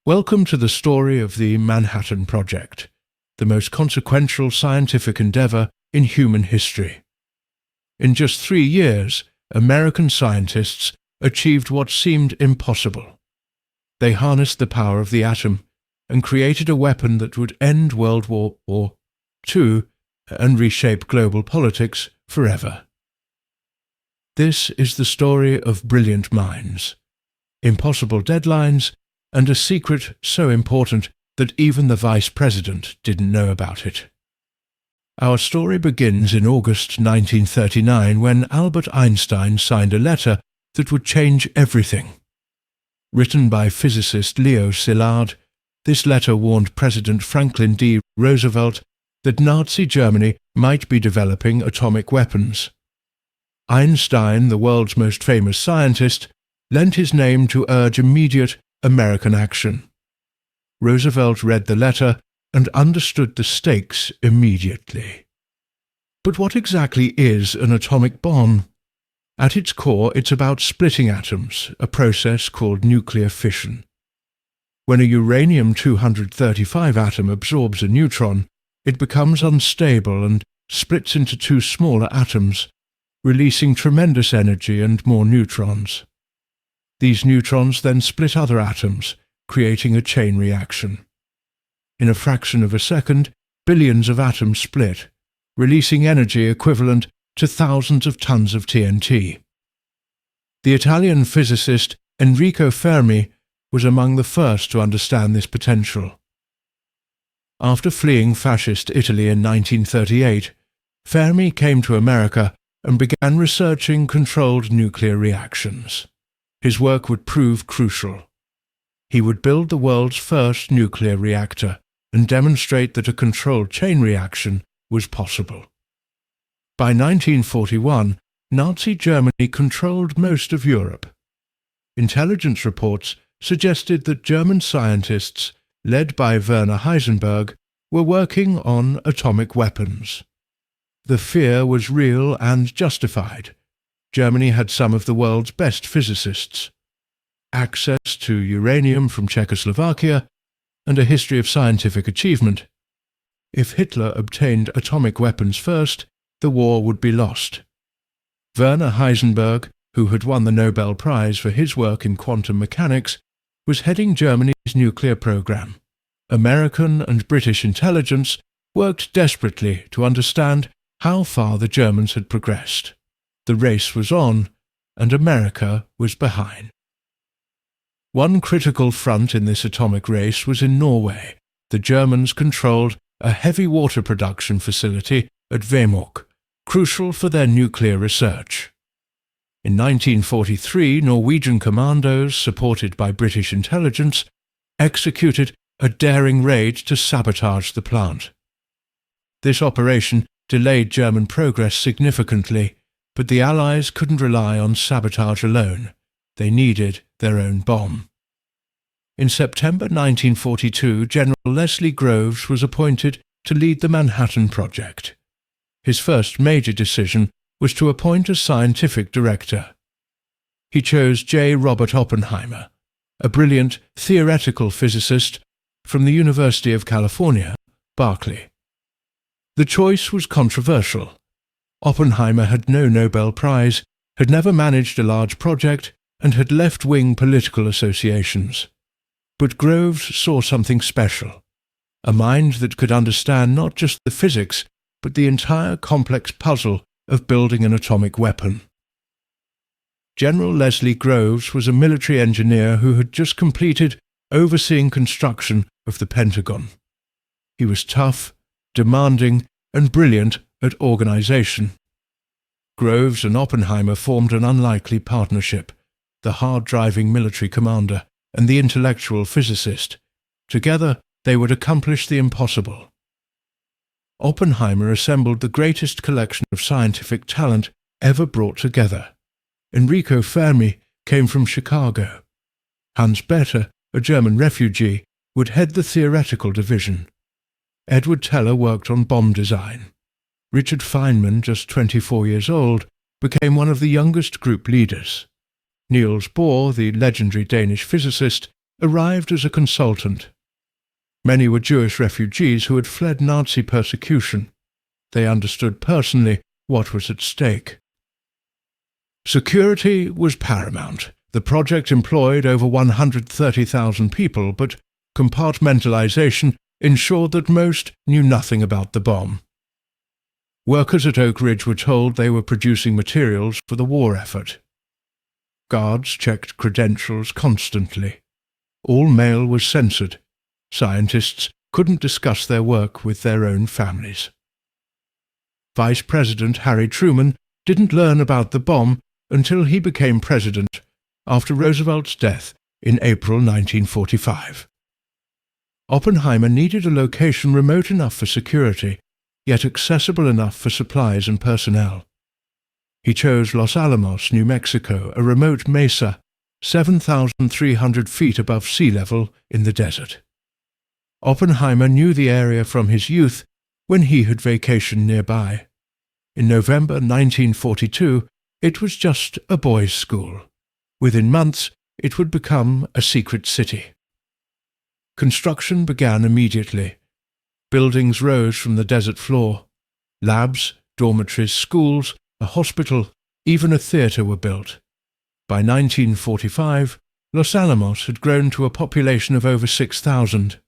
Welcome to the story of the Manhattan Project, the most consequential scientific endeavor in human history. In just 3 years, American scientists achieved what seemed impossible. They harnessed the power of the atom and created a weapon that would end World War II and reshape global politics forever. This is the story of brilliant minds, impossible deadlines, and a secret so important that even the Vice President didn't know about it. Our story begins in August 1939 when Albert Einstein signed a letter that would change everything. Written by physicist Leo Szilard, this letter warned President Franklin D. Roosevelt that Nazi Germany might be developing atomic weapons. Einstein, the world's most famous scientist, lent his name to urge immediate American action. Roosevelt read the letter and understood the stakes immediately. But what exactly is an atomic bomb? At its core, it's about splitting atoms, a process called nuclear fission. When a uranium-235 atom absorbs a neutron, it becomes unstable and splits into 2 smaller atoms, releasing tremendous energy and more neutrons. These neutrons then split other atoms, creating a chain reaction. In a fraction of a second, billions of atoms split, releasing energy equivalent to thousands of tons of TNT. The Italian physicist Enrico Fermi was among the first to understand this potential. After fleeing fascist Italy in 1938, Fermi came to America and began researching controlled nuclear reactions. His work would prove crucial. He would build the world's first nuclear reactor and demonstrate that a controlled chain reaction was possible. By 1941, Nazi Germany controlled most of Europe. Intelligence reports suggested that German scientists, led by Werner Heisenberg, were working on atomic weapons. The fear was real and justified. Germany had some of the world's best physicists, access to uranium from Czechoslovakia, and a history of scientific achievement. If Hitler obtained atomic weapons first, the war would be lost. Werner Heisenberg, who had won the Nobel Prize for his work in quantum mechanics, was heading Germany's nuclear program. American and British intelligence worked desperately to understand how far the Germans had progressed. The race was on, and America was behind. One critical front in this atomic race was in Norway. The Germans controlled a heavy water production facility at Vemork, crucial for their nuclear research. In 1943, Norwegian commandos, supported by British intelligence, executed a daring raid to sabotage the plant. This operation delayed German progress significantly, but the Allies couldn't rely on sabotage alone. They needed their own bomb. In September 1942, General Leslie Groves was appointed to lead the Manhattan Project. His first major decision was to appoint a scientific director. He chose J. Robert Oppenheimer, a brilliant theoretical physicist from the University of California, Berkeley. The choice was controversial. Oppenheimer had no Nobel Prize, had never managed a large project, and had left-wing political associations. But Groves saw something special, a mind that could understand not just the physics, but the entire complex puzzle of building an atomic weapon. General Leslie Groves was a military engineer who had just completed overseeing construction of the Pentagon. He was tough, demanding, and brilliant at organization. Groves and Oppenheimer formed an unlikely partnership, the hard-driving military commander and the intellectual physicist. Together, they would accomplish the impossible. Oppenheimer assembled the greatest collection of scientific talent ever brought together. Enrico Fermi came from Chicago. Hans Bethe, a German refugee, would head the theoretical division. Edward Teller worked on bomb design. Richard Feynman, just 24 years old, became one of the youngest group leaders. Niels Bohr, the legendary Danish physicist, arrived as a consultant. Many were Jewish refugees who had fled Nazi persecution. They understood personally what was at stake. Security was paramount. The project employed over 130,000 people, but compartmentalization ensured that most knew nothing about the bomb. Workers at Oak Ridge were told they were producing materials for the war effort. Guards checked credentials constantly. All mail was censored. Scientists couldn't discuss their work with their own families. Vice President Harry Truman didn't learn about the bomb until he became president after Roosevelt's death in April 1945. Oppenheimer needed a location remote enough for security, yet accessible enough for supplies and personnel. He chose Los Alamos, New Mexico, a remote mesa, 7,300 feet above sea level in the desert. Oppenheimer knew the area from his youth when he had vacationed nearby. In November 1942, it was just a boys' school. Within months, it would become a secret city. Construction began immediately. Buildings rose from the desert floor. Labs, dormitories, schools, a hospital, even a theatre were built. By 1945, Los Alamos had grown to a population of over 6,000.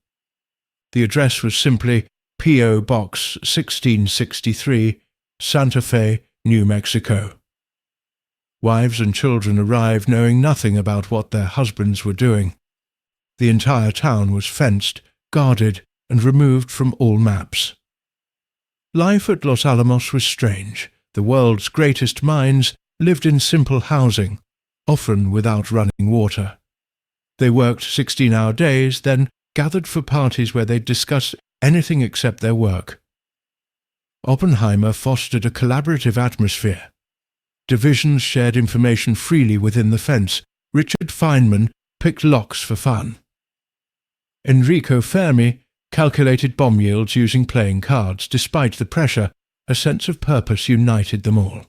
The address was simply P.O. Box 1663, Santa Fe, New Mexico. Wives and children arrived knowing nothing about what their husbands were doing. The entire town was fenced, guarded, and removed from all maps. Life at Los Alamos was strange. The world's greatest minds lived in simple housing, often without running water. They worked 16-hour days, then gathered for parties where they discussed anything except their work. Oppenheimer fostered a collaborative atmosphere. Divisions shared information freely within the fence. Richard Feynman picked locks for fun. Enrico Fermi calculated bomb yields using playing cards. Despite the pressure, a sense of purpose united them all.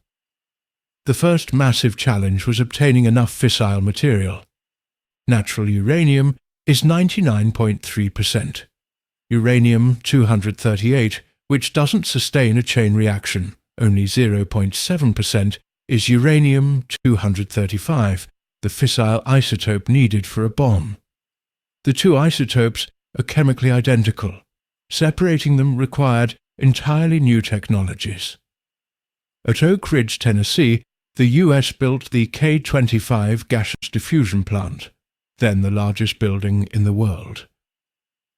The first massive challenge was obtaining enough fissile material. Natural uranium is 99.3%. Uranium-238, which doesn't sustain a chain reaction, only 0.7%, is uranium-235, the fissile isotope needed for a bomb. The two isotopes are chemically identical. Separating them required entirely new technologies. At Oak Ridge, Tennessee, the U.S. built the K-25 gaseous diffusion plant, then the largest building in the world.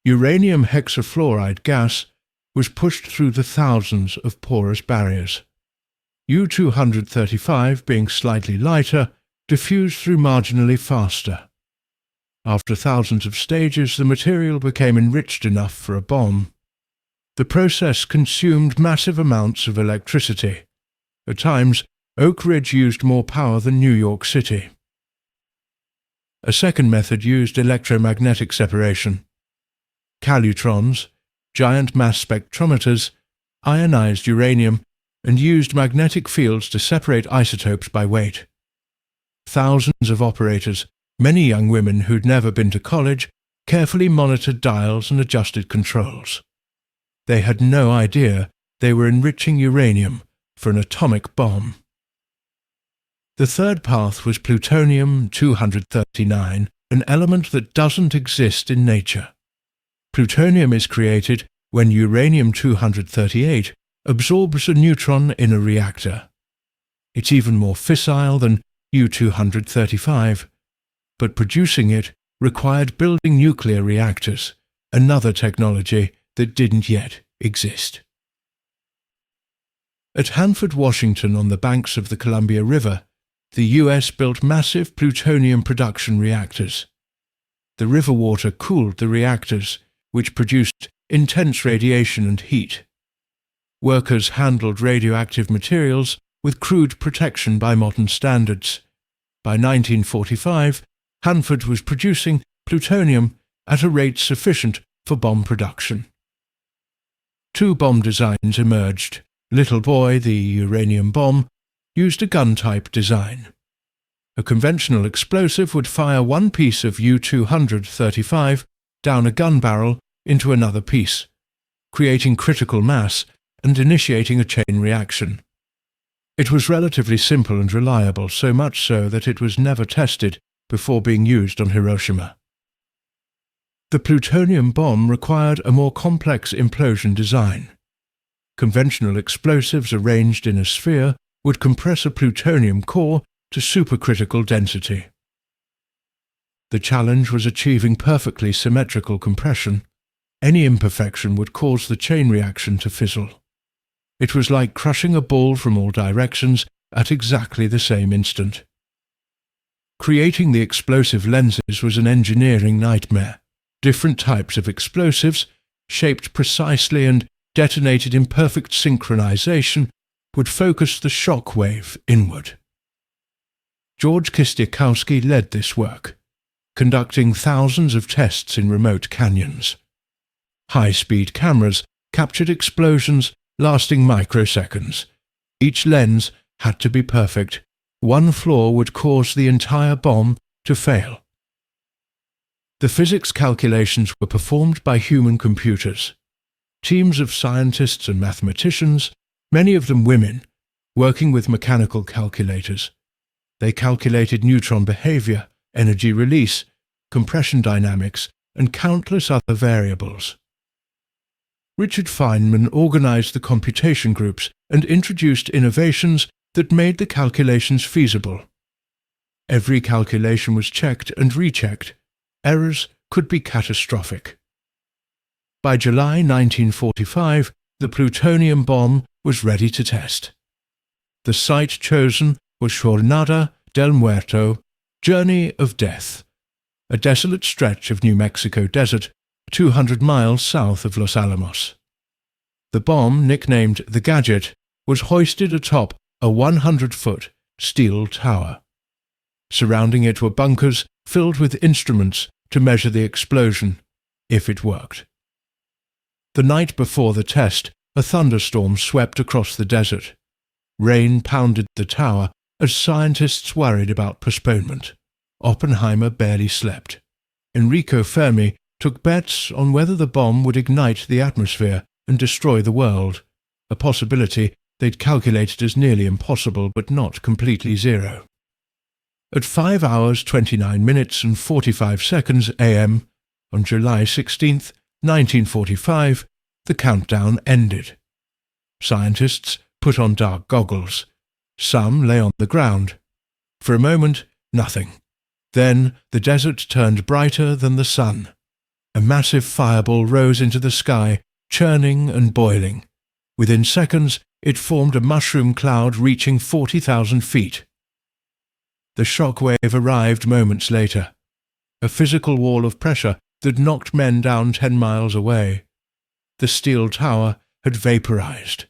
Uranium hexafluoride gas was pushed through the thousands of porous barriers. U-235, being slightly lighter, diffused through marginally faster. After thousands of stages, the material became enriched enough for a bomb. The process consumed massive amounts of electricity. At times, Oak Ridge used more power than New York City. A second method used electromagnetic separation. Calutrons, giant mass spectrometers, ionized uranium, and used magnetic fields to separate isotopes by weight. Thousands of operators, many young women who'd never been to college, carefully monitored dials and adjusted controls. They had no idea they were enriching uranium for an atomic bomb. The third path was plutonium-239, an element that doesn't exist in nature. Plutonium is created when uranium-238 absorbs a neutron in a reactor. It's even more fissile than U-235, but producing it required building nuclear reactors, another technology that didn't yet exist. At Hanford, Washington, on the banks of the Columbia River, the U.S. built massive plutonium production reactors. The river water cooled the reactors, which produced intense radiation and heat. Workers handled radioactive materials with crude protection by modern standards. By 1945, Hanford was producing plutonium at a rate sufficient for bomb production. Two bomb designs emerged. Little Boy, the uranium bomb, used a gun-type design. A conventional explosive would fire one piece of U-235 down a gun barrel into another piece, creating critical mass and initiating a chain reaction. It was relatively simple and reliable, so much so that it was never tested before being used on Hiroshima. The plutonium bomb required a more complex implosion design. Conventional explosives arranged in a sphere would compress a plutonium core to supercritical density. The challenge was achieving perfectly symmetrical compression. Any imperfection would cause the chain reaction to fizzle. It was like crushing a ball from all directions at exactly the same instant. Creating the explosive lenses was an engineering nightmare. Different types of explosives, shaped precisely and detonated in perfect synchronization, would focus the shock wave inward. George Kistiakowsky led this work, conducting thousands of tests in remote canyons. High-speed cameras captured explosions lasting microseconds. Each lens had to be perfect. One flaw would cause the entire bomb to fail. The physics calculations were performed by human computers. Teams of scientists and mathematicians, many of them women, working with mechanical calculators. They calculated neutron behavior, energy release, compression dynamics, and countless other variables. Richard Feynman organized the computation groups and introduced innovations that made the calculations feasible. Every calculation was checked and rechecked. Errors could be catastrophic. By July 1945, the plutonium bomb was ready to test. The site chosen was Jornada del Muerto, Journey of Death, a desolate stretch of New Mexico desert 200 miles south of Los Alamos. The bomb, nicknamed the Gadget, was hoisted atop a 100-foot steel tower. Surrounding it were bunkers filled with instruments to measure the explosion, if it worked. The night before the test, a thunderstorm swept across the desert. Rain pounded the tower as scientists worried about postponement. Oppenheimer barely slept. Enrico Fermi took bets on whether the bomb would ignite the atmosphere and destroy the world, a possibility they'd calculated as nearly impossible but not completely zero. At 5 hours 29 minutes and 45 seconds a.m. on July 16, 1945, the countdown ended. Scientists put on dark goggles. Some lay on the ground. For a moment, nothing. Then the desert turned brighter than the sun. A massive fireball rose into the sky, churning and boiling. Within seconds, it formed a mushroom cloud reaching 40,000 feet. The shock wave arrived moments later, a physical wall of pressure that knocked men down 10 miles away. The steel tower had vaporized.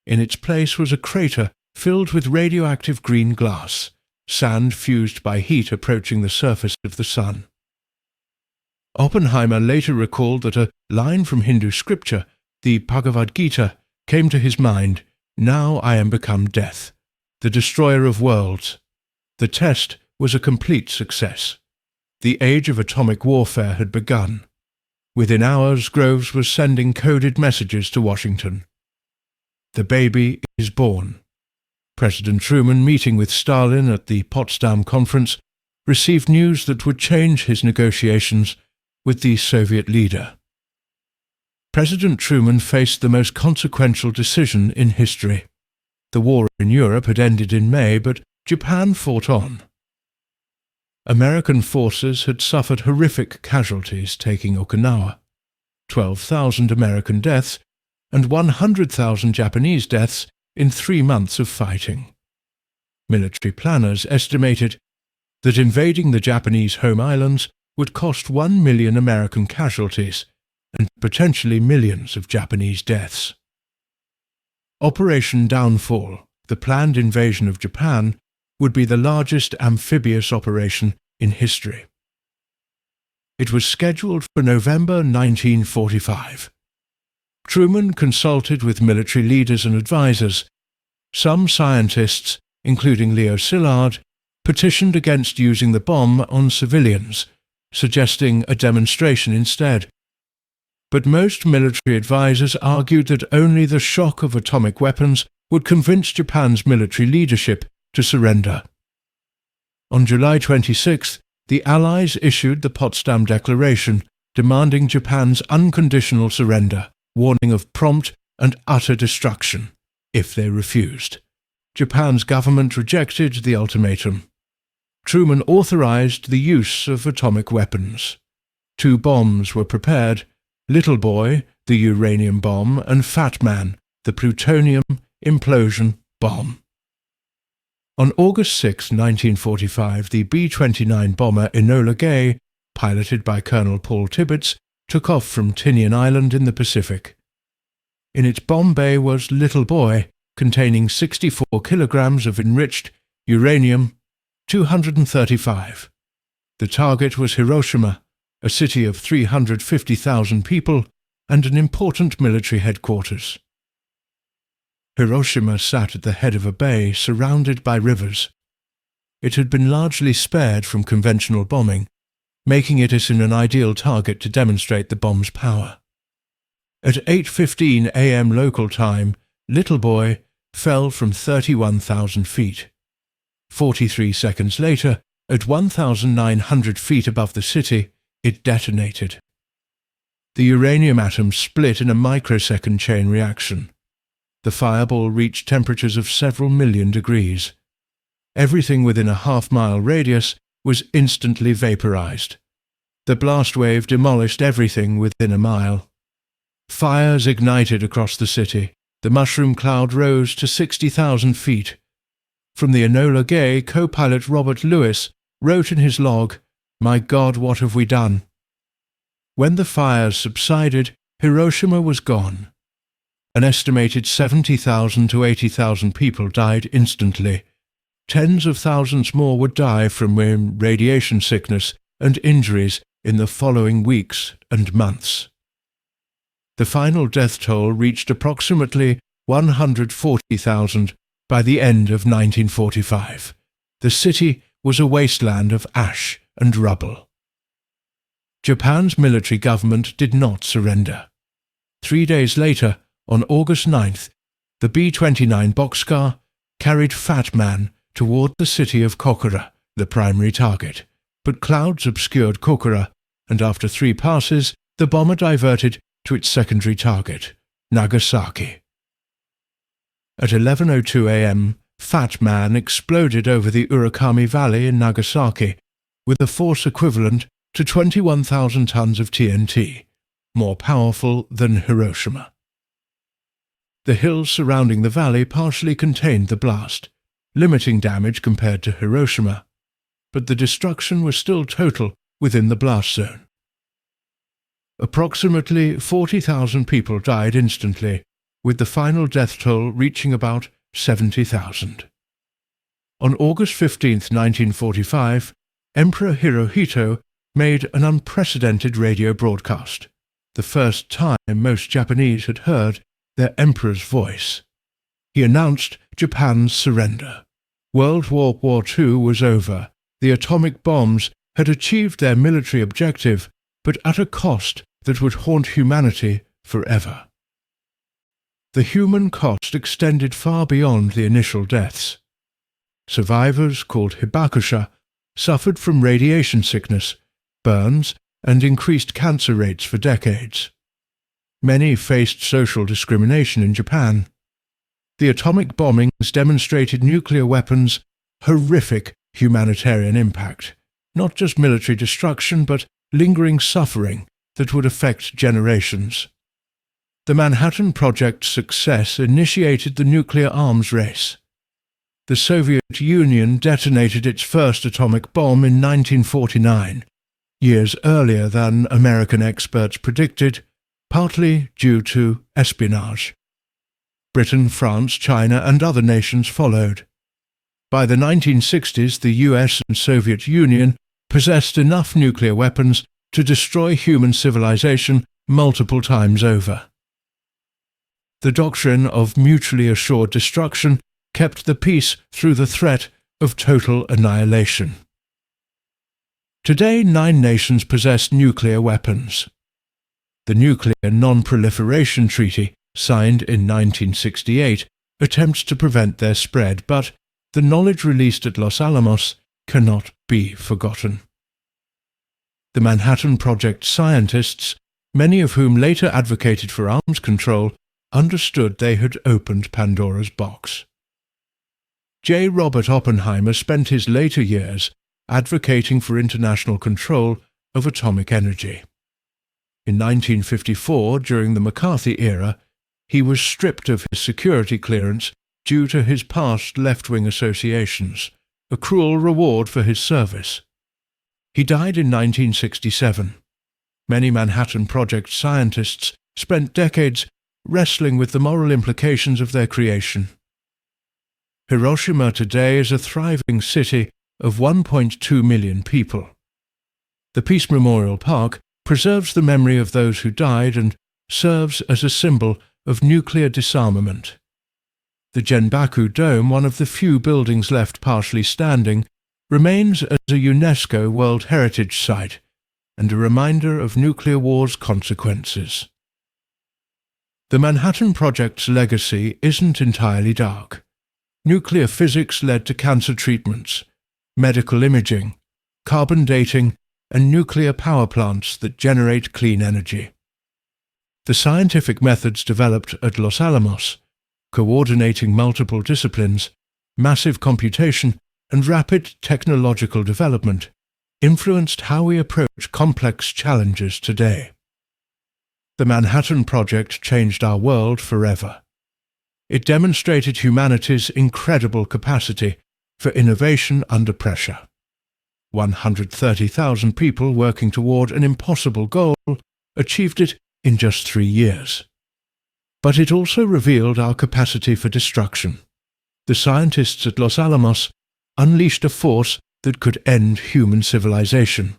In its place was a crater filled with radioactive green glass, sand fused by heat approaching the surface of the sun. Oppenheimer later recalled that a line from Hindu scripture, the Bhagavad Gita, came to his mind, "Now I am become death, the destroyer of worlds." The test was a complete success. The age of atomic warfare had begun. Within hours, Groves was sending coded messages to Washington. The baby is born. President Truman, meeting with Stalin at the Potsdam Conference, received news that would change his negotiations with the Soviet leader. President Truman faced the most consequential decision in history. The war in Europe had ended in May, but Japan fought on. American forces had suffered horrific casualties taking Okinawa, 12,000 American deaths and 100,000 Japanese deaths in 3 months of fighting. Military planners estimated that invading the Japanese home islands would cost 1 million American casualties and potentially millions of Japanese deaths. Operation Downfall, the planned invasion of Japan, would be the largest amphibious operation in history. It was scheduled for November 1945. Truman consulted with military leaders and advisors. Some scientists, including Leo Szilard, petitioned against using the bomb on civilians, suggesting a demonstration instead. But most military advisors argued that only the shock of atomic weapons would convince Japan's military leadership to surrender. On July 26, the Allies issued the Potsdam Declaration, demanding Japan's unconditional surrender, warning of prompt and utter destruction if they refused. Japan's government rejected the ultimatum. Truman authorized the use of atomic weapons. 2 bombs were prepared: Little Boy, the uranium bomb, and Fat Man, the plutonium implosion bomb. On August 6, 1945, the B-29 bomber Enola Gay, piloted by Colonel Paul Tibbets, took off from Tinian Island in the Pacific. In its bomb bay was Little Boy, containing 64 kilograms of enriched uranium-235. The target was Hiroshima, a city of 350,000 people and an important military headquarters. Hiroshima sat at the head of a bay surrounded by rivers. It had been largely spared from conventional bombing, making it an ideal target to demonstrate the bomb's power. At 8:15 a.m. local time, Little Boy fell from 31,000 feet. 43 seconds later, at 1,900 feet above the city, it detonated. The uranium atoms split in a microsecond chain reaction. The fireball reached temperatures of several million degrees. Everything within a half-mile radius was instantly vaporized. The blast wave demolished everything within a mile. Fires ignited across the city. The mushroom cloud rose to 60,000 feet. From the Enola Gay, co-pilot Robert Lewis wrote in his log, "My God, what have we done?" When the fires subsided, Hiroshima was gone. An estimated 70,000 to 80,000 people died instantly. Tens of thousands more would die from radiation sickness and injuries in the following weeks and months. The final death toll reached approximately 140,000 by the end of 1945. The city was a wasteland of ash and rubble. Japan's military government did not surrender. 3 days later, on August 9th, the B-29 boxcar carried Fat Man toward the city of Kokura, the primary target, but clouds obscured Kokura, and after 3 passes, the bomber diverted to its secondary target, Nagasaki. At 11:02 a.m., Fat Man exploded over the Urakami Valley in Nagasaki, with a force equivalent to 21,000 tons of TNT, more powerful than Hiroshima. The hills surrounding the valley partially contained the blast, limiting damage compared to Hiroshima, but the destruction was still total within the blast zone. Approximately 40,000 people died instantly, with the final death toll reaching about 70,000. On August 15, 1945, Emperor Hirohito made an unprecedented radio broadcast, the first time most Japanese had heard their emperor's voice. He announced Japan's surrender. World War II was over. The atomic bombs had achieved their military objective, but at a cost that would haunt humanity forever. The human cost extended far beyond the initial deaths. Survivors, called hibakusha, suffered from radiation sickness, burns, and increased cancer rates for decades. Many faced social discrimination in Japan. The atomic bombings demonstrated nuclear weapons' horrific humanitarian impact, not just military destruction, but lingering suffering that would affect generations. The Manhattan Project's success initiated the nuclear arms race. The Soviet Union detonated its first atomic bomb in 1949, years earlier than American experts predicted, partly due to espionage. Britain, France, China, and other nations followed. By the 1960s, the US and Soviet Union possessed enough nuclear weapons to destroy human civilization multiple times over. The doctrine of mutually assured destruction kept the peace through the threat of total annihilation. Today, 9 nations possess nuclear weapons. The Nuclear Non-Proliferation Treaty, signed in 1968, attempts to prevent their spread, but the knowledge released at Los Alamos cannot be forgotten. The Manhattan Project scientists, many of whom later advocated for arms control, understood they had opened Pandora's box. J. Robert Oppenheimer spent his later years advocating for international control of atomic energy. In 1954, during the McCarthy era, he was stripped of his security clearance due to his past left-wing associations, a cruel reward for his service. He died in 1967. Many Manhattan Project scientists spent decades wrestling with the moral implications of their creation. Hiroshima today is a thriving city of 1.2 million people. The Peace Memorial Park preserves the memory of those who died and serves as a symbol of nuclear disarmament. The Genbaku Dome, one of the few buildings left partially standing, remains as a UNESCO World Heritage Site and a reminder of nuclear war's consequences. The Manhattan Project's legacy isn't entirely dark. Nuclear physics led to cancer treatments, medical imaging, carbon dating, and nuclear power plants that generate clean energy. The scientific methods developed at Los Alamos, coordinating multiple disciplines, massive computation, and rapid technological development, influenced how we approach complex challenges today. The Manhattan Project changed our world forever. It demonstrated humanity's incredible capacity for innovation under pressure. 130,000 people working toward an impossible goal achieved it in just 3 years. But it also revealed our capacity for destruction. The scientists at Los Alamos unleashed a force that could end human civilization.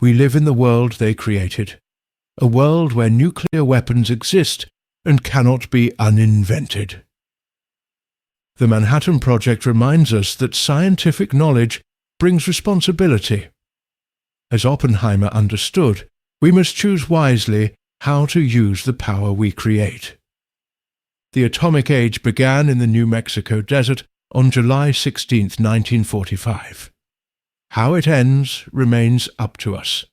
We live in the world they created, a world where nuclear weapons exist and cannot be uninvented. The Manhattan Project reminds us that scientific knowledge brings responsibility. As Oppenheimer understood, we must choose wisely how to use the power we create. The atomic age began in the New Mexico desert on July 16, 1945. How it ends remains up to us.